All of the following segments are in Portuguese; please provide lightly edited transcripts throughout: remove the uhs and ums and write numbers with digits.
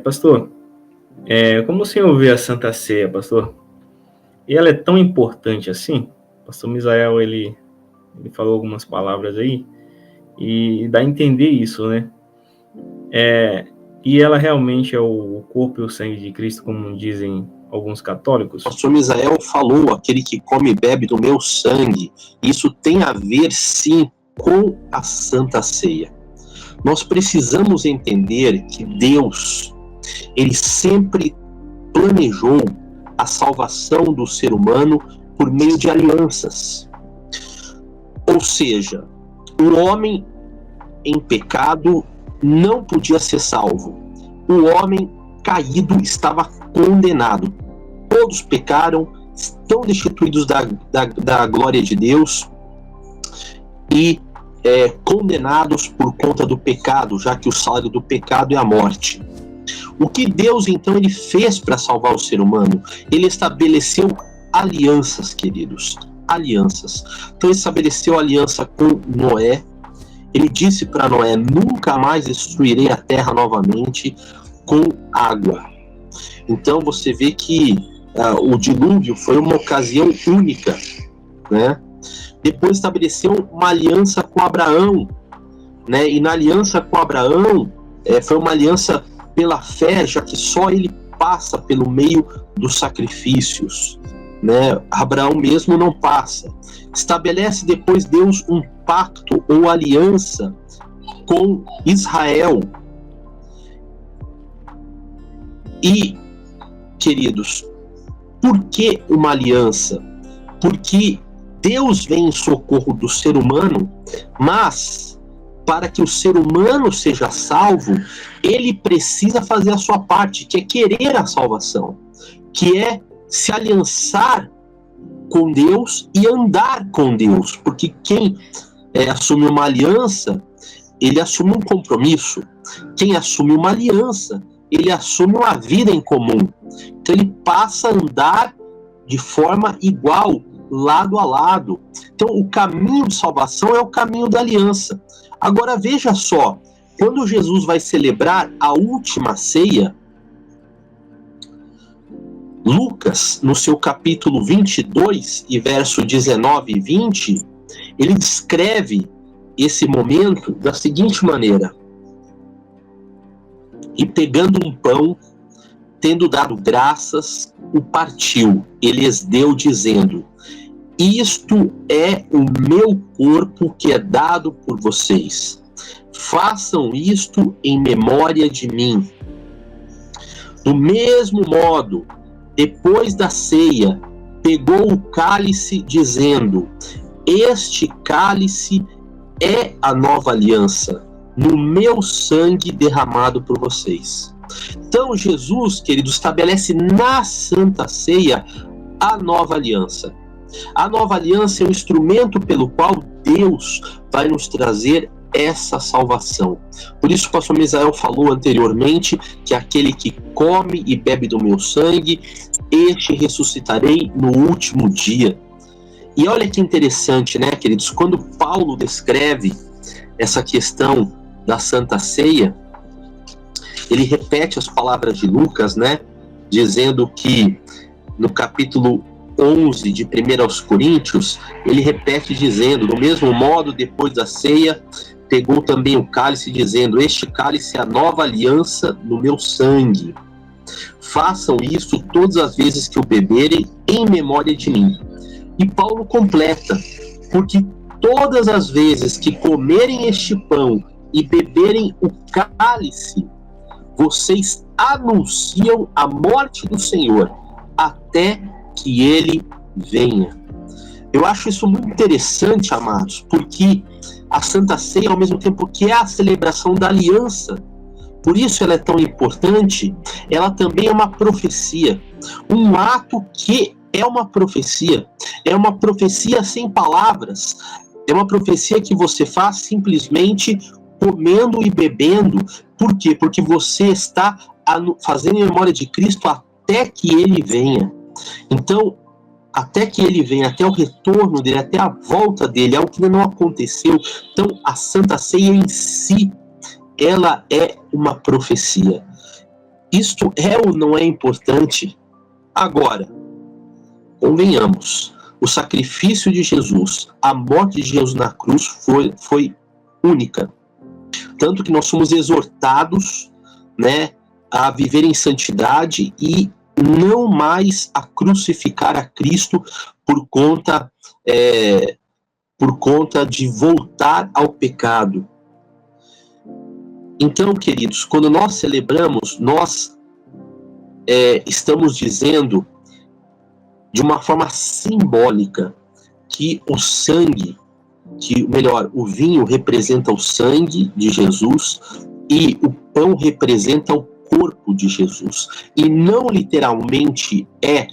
Pastor, como o senhor vê a Santa Ceia, pastor? E ela é tão importante assim? Pastor Misael, ele falou algumas palavras aí, e dá a entender isso, né? E ela realmente é o corpo e o sangue de Cristo, como dizem alguns católicos? O pastor Misael falou, aquele que come e bebe do meu sangue. Isso tem a ver, sim, com a Santa Ceia. Nós precisamos entender que Deus, ele sempre planejou a salvação do ser humano por meio de alianças. Ou seja, o homem em pecado não podia ser salvo. O homem caído estava condenado. Todos pecaram, estão destituídos da glória de Deus e condenados por conta do pecado, já que o salário do pecado é a morte. O que Deus, então, ele fez para salvar o ser humano? Ele estabeleceu alianças, queridos. Alianças. Então, ele estabeleceu aliança com Noé. Ele disse para Noé: nunca mais destruirei a terra novamente com água. Então, você vê que o dilúvio foi uma ocasião única, né? Depois estabeleceu uma aliança com Abraão, né? E na aliança com Abraão, foi uma aliança pela fé, já que só ele passa pelo meio dos sacrifícios, né? Abraão mesmo não passa. Estabelece depois Deus um pacto ou aliança com Israel. E, queridos, por que uma aliança? Porque Deus vem em socorro do ser humano, mas para que o ser humano seja salvo, ele precisa fazer a sua parte, que é querer a salvação, que é se aliançar com Deus e andar com Deus, porque quem assume uma aliança, ele assume um compromisso. Quem assume uma aliança, ele assume uma vida em comum. Então ele passa a andar de forma igual, lado a lado. Então o caminho de salvação é o caminho da aliança. Agora veja só, quando Jesus vai celebrar a última ceia, Lucas, no seu capítulo 22 e verso 19 e 20, ele descreve esse momento da seguinte maneira: e pegando um pão, tendo dado graças, o partiu, ele lhes deu dizendo: isto é o meu corpo que é dado por vocês. Façam isto em memória de mim. Do mesmo modo, depois da ceia, pegou o cálice, dizendo: este cálice é a nova aliança, no meu sangue derramado por vocês. Então, Jesus, querido, estabelece na Santa Ceia a nova aliança. A nova aliança é o instrumento pelo qual Deus vai nos trazer essa salvação. Por isso o pastor Misael falou anteriormente que aquele que come e bebe do meu sangue, este ressuscitarei no último dia. E olha que interessante, né, queridos? Quando Paulo descreve essa questão da Santa Ceia, ele repete as palavras de Lucas, né, dizendo que no capítulo 11 de 1 aos Coríntios, ele repete dizendo: do mesmo modo, depois da ceia, pegou também o cálice, dizendo: este cálice é a nova aliança no meu sangue. Façam isso todas as vezes que o beberem, em memória de mim. E Paulo completa: porque todas as vezes que comerem este pão e beberem o cálice, vocês anunciam a morte do Senhor, até que ele venha. Eu acho isso muito interessante, amados, porque a Santa Ceia, ao mesmo tempo que é a celebração da aliança, por isso ela é tão importante, ela também é uma profecia, um ato que é uma profecia sem palavras, é uma profecia que você faz simplesmente comendo e bebendo. Por quê? Porque você está fazendo em memória de Cristo até que ele venha. Então, até que ele venha, até o retorno dele, até a volta dele, algo que ainda não aconteceu. Então, a Santa Ceia em si, ela é uma profecia. Isto é ou não é importante? Agora, convenhamos, o sacrifício de Jesus, a morte de Jesus na cruz foi única. Tanto que nós somos exortados, né, a viver em santidade e não mais a crucificar a Cristo por conta de voltar ao pecado. Então, queridos, quando nós celebramos, nós estamos dizendo de uma forma simbólica que o sangue, o vinho representa o sangue de Jesus e o pão representa o corpo de Jesus. E não literalmente é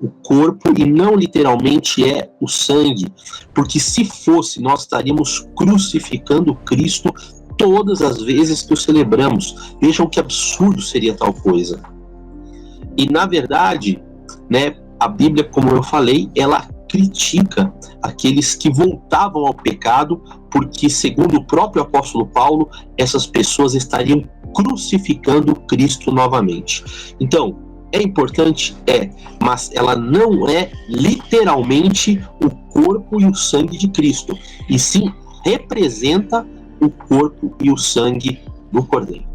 o corpo e não literalmente é o sangue, porque se fosse, nós estaríamos crucificando Cristo todas as vezes que o celebramos. Vejam que absurdo seria tal coisa. E na verdade, né, a Bíblia, como eu falei, ela critica aqueles que voltavam ao pecado, porque, segundo o próprio apóstolo Paulo, essas pessoas estariam crucificando Cristo novamente. Então, é importante? Mas ela não é literalmente o corpo e o sangue de Cristo, e sim representa o corpo e o sangue do Cordeiro.